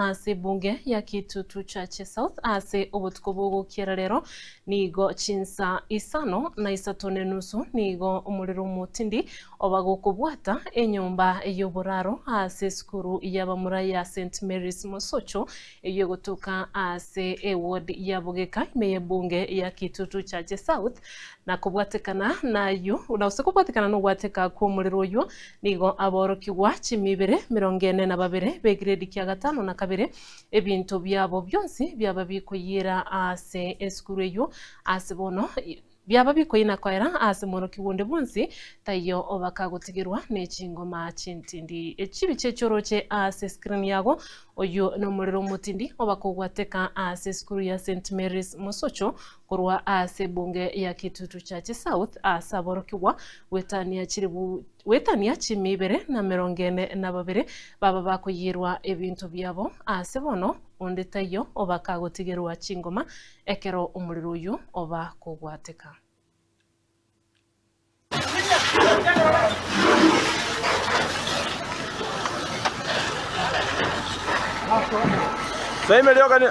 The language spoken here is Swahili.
ase bunge ya Kitutu Church South ase obutuko rero nigo chinsa isano na isatone nusu nigo umuriro mutindi obagokubwata enyumba y'oburaro ase skuru y'abamura ya St Mary's Mosocho eyo gotuka ase ward ya Bugeka meye bunge ya Kitutu Church South na kubwatekana nayo unawose kubwatekana no gwateka ku umuriro yo nigo aborokigwa chimibere 42 be grade kya gatano na kabere ebintu byabo byonsi byaba bikoyira ase eskuru yo ase bono byaba bikoyina kwaera ase mono kibunde bunsi tayo obakagutigirwa n'ekingoma chintindi echibi chechoroche ase screen yago oyo no muriro mutindi obakogwateka ase eskuru ya St Mary's Mosocho kurwa ase bunge ya Kitutu Church South ase aborokigwa wetania chimibere na 42 baba bakoyirwa ebintu byabo ase bono onde tayo obakagutigirwa chingoma ekero umuriro uyu oba kugwateka. Sasa imelioka ni